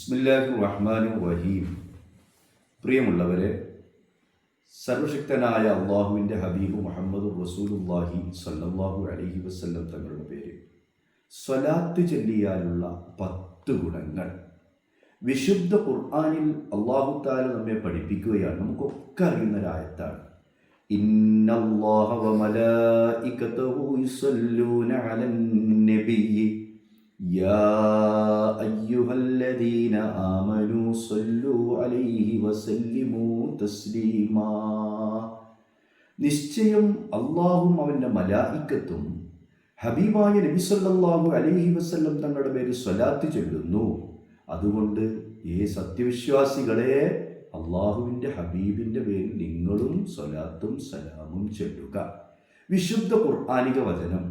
ബിസ്മില്ലാഹിർ റഹ്മാനിർ റഹീം. പ്രിയമുള്ളവരെ, സർവശക്തനായ അള്ളാഹുവിൻ്റെ ഹബീബ് മുഹമ്മദ് റസൂലുള്ളാഹി സ്വല്ലല്ലാഹു അലൈഹി വസല്ലം തങ്ങളുടെ പേര് സ്വലാത്ത് ചൊല്ലിയാലുള്ള 10 ഗുണങ്ങൾ വിശുദ്ധ ഖുർആനിൽ അല്ലാഹു തആല നമ്മെ പഠിപ്പിക്കുകയാണ്. നമുക്കൊക്കെ അറിയുന്ന ഒരായത്താണ്. ഇന്നല്ലാഹ വ മലായികതഹു യുസല്ലൂന അലൻ നബിയ്യി യാ അയ്യുഹല്ലദീന ആമനൂ സ്വല്ലൂ അലൈഹി വസല്ലിമൂ തസ്ലീമാ. നിശ്ചയം അല്ലാഹുവും അവൻ്റെ മലായികത്തും ഹബീബായ നബി സല്ലല്ലാഹു അലൈഹി വസല്ലം തങ്ങളുടെ പേര് സ്വലാത്ത് ചൊല്ലുന്നു. അതുകൊണ്ട് സത്യവിശ്വാസികളെ, അള്ളാഹുവിൻ്റെ ഹബീബിൻ്റെ പേരിൽ നിങ്ങളും സ്വലാത്തും സലാമും ചൊല്ലുക. വിശുദ്ധ ഖുർആനിക വചനം.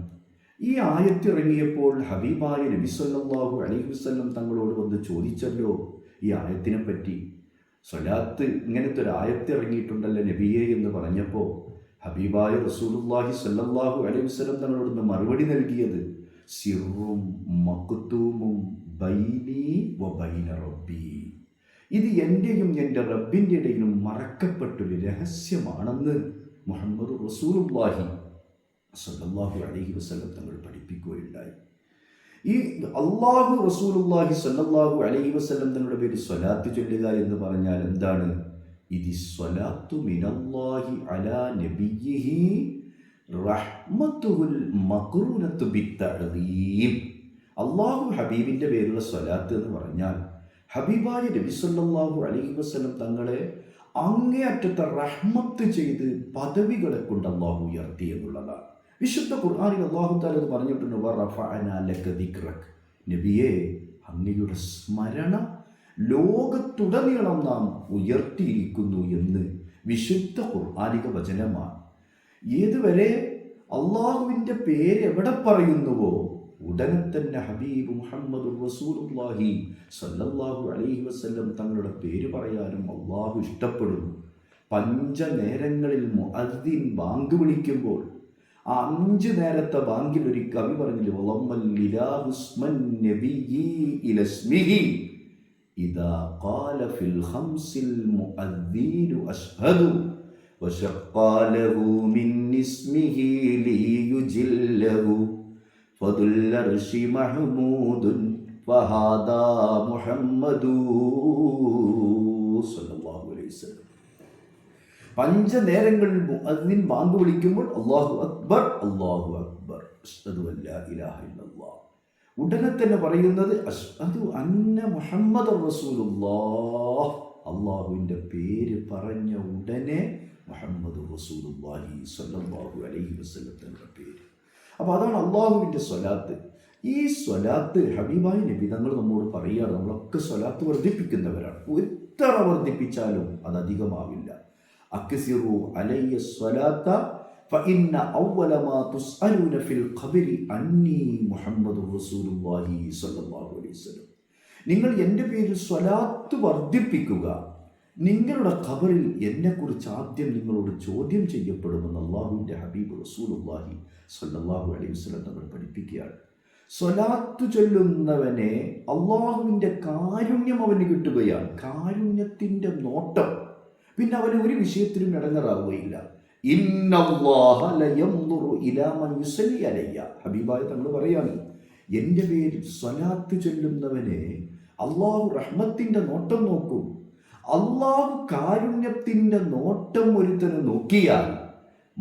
ഈ ആയത്തിറങ്ങിയപ്പോൾ ഹബീബായ നബി സല്ലല്ലാഹു അലൈഹി വസല്ലം തങ്ങളോട് വന്ന് ചോദിച്ചല്ലോ ഈ ആയത്തിനെ പറ്റി. സ്വലാത്ത് ഇങ്ങനത്തെ ഒരു ആയത്തിറങ്ങിയിട്ടുണ്ടല്ലോ നബിയെ എന്ന് പറഞ്ഞപ്പോൾ ഹബീബായ റസൂലുള്ളാഹി സ്വല്ലല്ലാഹു അലൈഹി വസല്ലം തങ്ങളോട് മറുപടി നൽകിയത് സിറും മക്തൂമും ബൈനി വ ബൈന റബ്ബി. ഇത് എൻ്റെയും എൻ്റെ റബ്ബിൻ്റെ ഇടയിലും മറക്കപ്പെട്ടൊരു രഹസ്യമാണെന്ന് മുഹമ്മദ് റസൂലുള്ളാഹി സ്വല്ലല്ലാഹു അലൈഹി വസല്ലം തങ്ങൾ പഠിപ്പിക്കുകയുണ്ടായി. ഈ അല്ലാഹു റസൂലുള്ളാഹി സ്വല്ലല്ലാഹു അലൈഹി വസല്ലം തങ്ങളുടെ പേര് സ്വലാത്ത് ചൊല്ലുക എന്ന് പറഞ്ഞാൽ എന്താണ്? ഇത് സ്വലാത്തു മിനല്ലാഹി അലാ നബിയിഹി റഹ്മത്തുൽ മഖ്റൂനത്തു ബിത്തഅദീം. അല്ലാഹു ഹബീബിൻ്റെ പേരുള്ള സ്വലാത്ത് എന്ന് പറഞ്ഞാൽ ഹബീബായ നബി സല്ലല്ലാഹു അലൈഹി വസല്ലം തങ്ങളെ അങ്ങേയറ്റത്തെ റഹ്മത്ത് ചെയ്ത് പദവികളെ കൊണ്ട് അല്ലാഹു ഉയർത്തി എന്നുള്ളതാണ്. വിശുദ്ധ ഖുർആനിൽ അല്ലാഹു തആല പറഞ്ഞിട്ടുണ്ട്, വറഫഅനാ ലക ദിക്റക്. നബിയെ, അങ്ങയുടെ സ്മരണ ലോകത്തുടനീളം നാം ഉയർത്തിയിരിക്കുന്നു എന്ന് വിശുദ്ധ ഖുർആനിക വചനമാണ്. ഏതുവരെ അള്ളാഹുവിൻ്റെ പേര് എവിടെ പറയുന്നുവോ ഉടനെ തന്നെ ഹബീബ് മുഹമ്മദ് റസൂലുള്ളാഹി സ്വല്ലല്ലാഹു അലൈഹി വസല്ലം തങ്ങളുടെ പേര് പറയാനും അള്ളാഹു ഇഷ്ടപ്പെടുന്നു. 5 നേരങ്ങളിൽ മുഅദ്ദിൻ ബാങ്ക് വിളിക്കുമ്പോൾ ആ 5 നേരത്തെ ബാങ്കിൽ ഒരു കവി പറഞ്ഞില്ലേ, വളമ്മൽ ഇലാഹു സ്മൻ നബിയി ഇലസ്മിഹി ഇദാ ഖാല ഫിൽ ഖംസിൽ മുഅദ്ദിനു അശ്ഹദു വശഖ്ഖാ ലഹു മിൻ ഇസ്മിഹി ലിയുജില്ലഹു ഫദുൽ അർശി മഹ്മൂദുൻ ഫഹാദാ മുഹമ്മദു സ്വല്ലല്ലാഹു അലൈഹി വസല്ലം. 5 നേരങ്ങളിൽ മുഅദ്ദിൻ ബാങ്ക് വിളിക്കുമ്പോൾ അല്ലാഹു അക്ബർ അല്ലാഹു അക്ബർ അശ്ഹദു അല്ലാ ഇലാഹ ഇല്ലല്ലാഹ്, ഉടനെ തന്നെ പറയുന്നത് അശ്ഹദു അന്ന മുഹമ്മദ് റസൂലുള്ളാഹ്. അള്ളാഹുവിൻ്റെ പേര് പറഞ്ഞ ഉടനെ മുഹമ്മദ് റസൂലുള്ളാഹി സ്വല്ലല്ലാഹു അലൈഹി വസല്ലം തങ്ങളുടെ പേര്. അപ്പോൾ അതാണ് അള്ളാഹുവിൻ്റെ സ്വലാത്ത്. ഈ സ്വലാത്ത് ഹബീബായ നബി തങ്ങൾ നമ്മോട് പറയുകയാണ്, നമ്മളൊക്കെ സ്വലാത്ത് വർദ്ധിപ്പിക്കുന്നവരാണ്. എത്ര വർദ്ധിപ്പിച്ചാലും അത് അധികമാവില്ല. അക്സിറു അലയ്യ സ്വലാത്ത ഫഇന്ന അവ്വല മാ തുസ്അലൂന ഫിൽ ഖബ്രി അന്നി മുഹമ്മദ് റസൂലുള്ളാഹി സ്വല്ലല്ലാഹു അലൈഹി വസല്ലം. നിങ്ങൾ എൻ്റെ പേരിൽ സ്വലാത്ത് വർദ്ധിപ്പിക്കുക, നിങ്ങളുടെ ഖബറിൽ എന്നെക്കുറിച്ച് ആദ്യം നിങ്ങളോട് ചോദ്യം ചെയ്യപ്പെടുമെന്ന് അല്ലാഹുവിൻ്റെ ഹബീബ് റസൂലുള്ളാഹി സ്വല്ലല്ലാഹു അലൈഹി വസല്ലം തങ്ങൾ പഠിപ്പിക്കുകയാണ്. സ്വലാത്ത് ചൊല്ലുന്നവനെ അള്ളാഹുവിൻ്റെ കാരുണ്യം അവന് കിട്ടുകയാണ്, കാരുണ്യത്തിൻ്റെ നോട്ടം. പിന്നെ അവന് ഒരു വിഷയത്തിലും ഇടങ്ങറാവുകയില്ല. ഇന്നല്ലാഹ ലയൻദുറു ഇലാ മൻ യുസല്ലി അലയ്യ. ഹബീബായ തങ്ങൾ പറയാണ്, എൻ്റെ പേരിൽ സ്വലാത്ത് ചൊല്ലുന്നവനെ അള്ളാഹു റഹ്മത്തിൻ്റെ നോട്ടം നോക്കും. അള്ളാഹു കാരുണ്യത്തിൻ്റെ നോട്ടം ഒരുത്തന് നോക്കിയാൽ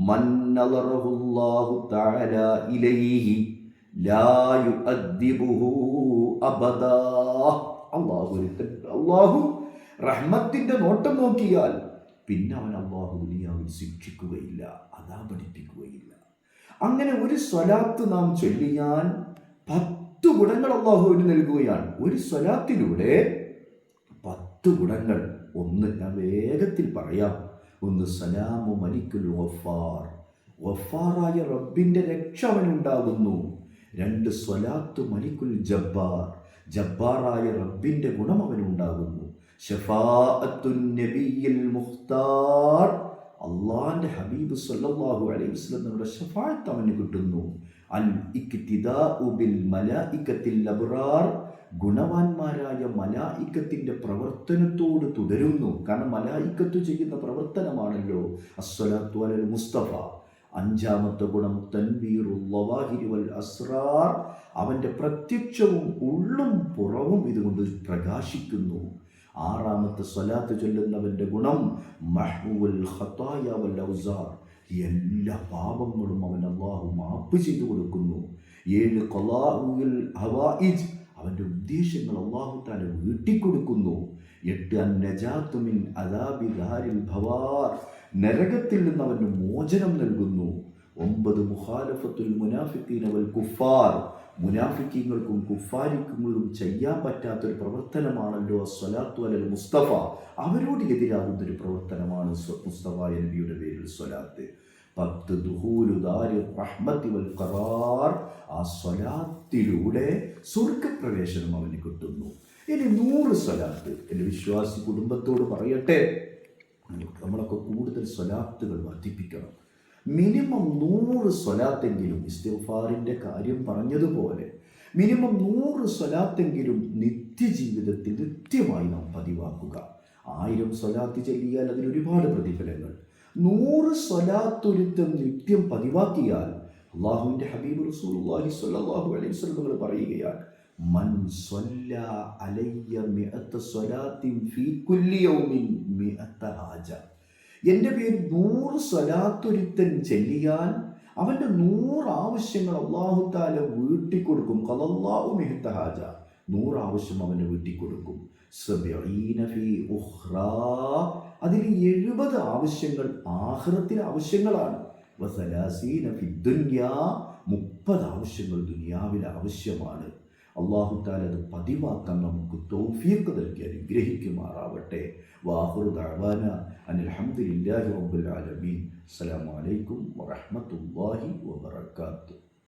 മൻ നളറഹുല്ലാഹു തആല ഇലൈഹി ലാ യുഅദ്ദിബുഹു അബദാ. അള്ളാഹു റഹ്മത്തിൻ്റെ നോട്ടം നോക്കിയാൽ പിന്നെ അവൻ അള്ളാഹു ദുനിയാവിൽ ശിക്ഷിക്കുകയില്ല, അദാബടിപ്പിക്കുകയില്ല. അങ്ങനെ ഒരു സ്വലാത്ത് നാം ചൊല്ലിയാൽ 10 ഗുണങ്ങൾ അള്ളാഹുവിന് നൽകുകയാണ്. ഒരു സ്വലാത്തിലൂടെ 10 ഗുണങ്ങൾ. ഒന്ന് ഞാൻ വേഗത്തിൽ പറയാം. ഒന്ന്, സലാമു മലിക്കുൽ ഗഫാർ. ഗഫാറായ റബ്ബിൻ്റെ രക്ഷ അവനുണ്ടാകുന്നു. 2, സ്വലാത്തു മലിക്കുൽ ജബ്ബാർ. ജബ്ബാറായ റബ്ബിൻ്റെ ഗുണം അവനുണ്ടാകുന്നു. ശഫാഅത്തുൻ നബിയിൽ മുഖ്താർ. അള്ളാഹിൻ്റെ ഹബീബ് സല്ലല്ലാഹു അലൈഹി വസല്ലം തങ്ങളുടെ ശഫാഅത്ത് അവന് കിട്ടുന്നു. അൽ ഇക്തിദാഉ ബിൽ മലായികത്തിൽ അബ്റാർ, ഗുണവാന്മാരായ മലായിക്കത്തിൻ്റെ പ്രവർത്തനത്തോട് തുടരുന്നു. കാരണം മലായിക്കത്ത് ചെയ്യുന്ന പ്രവർത്തനമാണല്ലോ അസ്സലാത്തു അലൽ മുസ്തഫ. അഞ്ചാമത്തെ ഗുണം തൻവീറുൽ ലവാഹിരി വൽ അസ്റാർ, അവൻ്റെ പ്രത്യക്ഷവും ഉള്ളും പുറവും ഇതുകൊണ്ട് പ്രകാശിക്കുന്നു. ആറാമത്തെ സ്വലാത്ത് ചൊല്ലുന്നവൻ്റെ ഗുണം മഹ്വുൽ ഖതായ വൽ ഔസാർ, എല്ലാ പാപങ്ങളും അവൻ അല്ലാഹു മാപ്പ് ചെയ്തു കൊടുക്കുന്നു. 7 ഖലാഉൽ ഹവായിജ്, അവൻ്റെ ഉദ്ദേശങ്ങൾ അല്ലാഹു തആല വീട്ടിക്കൊടുക്കുന്നു. 8 അന്നജാത്തു മിൻ അദാബി ദാരിൽ ഭവാർ, നരകത്തിൽ നിന്ന് അവന് മോചനം നൽകുന്നു. 9 മുഖാലഫത്തുൽ മുനാഫിഖീന വൽ കുഫാർ, മുനാഫിക്കീങ്ങൾക്കും കുഫാരിക്കങ്ങളും ചെയ്യാൻ പറ്റാത്തൊരു പ്രവർത്തനമാണല്ലോ സ്വലാത്തു അലൽ മുസ്തഫ, അവരോട് എതിരാകുന്നൊരു പ്രവർത്തനമാണ് മുസ്തഫ നബിയുടെ പേരിൽ സ്വലാത്ത്. 10 ദുഹൂലു ദാരി റഹ്മത്തി വൽ ഖറാർ, ആ സ്വലാത്തിലൂടെ സ്വർഗപ്രവേശനം അവന് കിട്ടുന്നു. ഇനി 100 സ്വലാത്ത്. എൻ്റെ വിശ്വാസി കുടുംബത്തോട് പറയട്ടെ, നമ്മളൊക്കെ കൂടുതൽ സ്വലാത്തുകൾ വർദ്ധിപ്പിക്കണം. മിനിമം 100 സ്വലാത്തെങ്കിലും, ഇസ്തിഗ്ഫാറിൻ്റെ കാര്യം പറഞ്ഞതുപോലെ മിനിമം 100 സ്വലാത്തെങ്കിലും നിത്യജീവിതത്തിൽ നിത്യമായി നാം പതിവാക്കുക. 1000 സ്വലാത്ത് ചൊല്ലിയാൽ അതിന് ഒരുപാട് പ്രതിഫലങ്ങൾ. 100 സ്വലാത്തൊരുത്തം നിത്യം പതിവാക്കിയാൽ അല്ലാഹുവിൻ്റെ ഹബീബ് റസൂലുള്ളാഹി സ്വല്ലല്ലാഹു അലൈഹി വസല്ലം പറയുകയാണ്, മൻ സ്വല്ലാ അലയ്യ മിഅത സ്വലാത്തിൻ ഫീ കുല്ലി യൗമിൻ മിഅത ഹാജ, എൻ്റെ പേര് 100 സ്വലാത്തൊരുത്തൻ ചൊല്ലിയാൽ അവൻ്റെ 100 ആവശ്യങ്ങൾ അല്ലാഹു തആല വീട്ടിക്കൊടുക്കും. ഖലല്ലാഹു മിഅത ഹാജ, 100 ആവശ്യം അവന് വീട്ടിക്കൊടുക്കും. 70 ഫീ ഉഖ്റാ, അതിൽ 70 ആവശ്യങ്ങൾ ആഖിറത്തിലെ ആവശ്യങ്ങളാണ്. വസലാസീന ഫി ദുനിയാ, 30 ആവശ്യങ്ങൾ ദുനിയാവിലെ ആവശ്യമാണ്. അല്ലാഹു തആല അത് പതിവാക്കാൻ നമുക്ക് തൗഫീഖ് നൽകി അനുഗ്രഹിക്കുമാറാവട്ടെ. വാഖിറു ദഅവാന അനിൽ ഹംദുലില്ലാഹി റബ്ബിൽ ആലമീൻ. അസ്സലാമു അലൈക്കും വറഹ്മത്തുള്ളാഹി വബറകാതുഹു.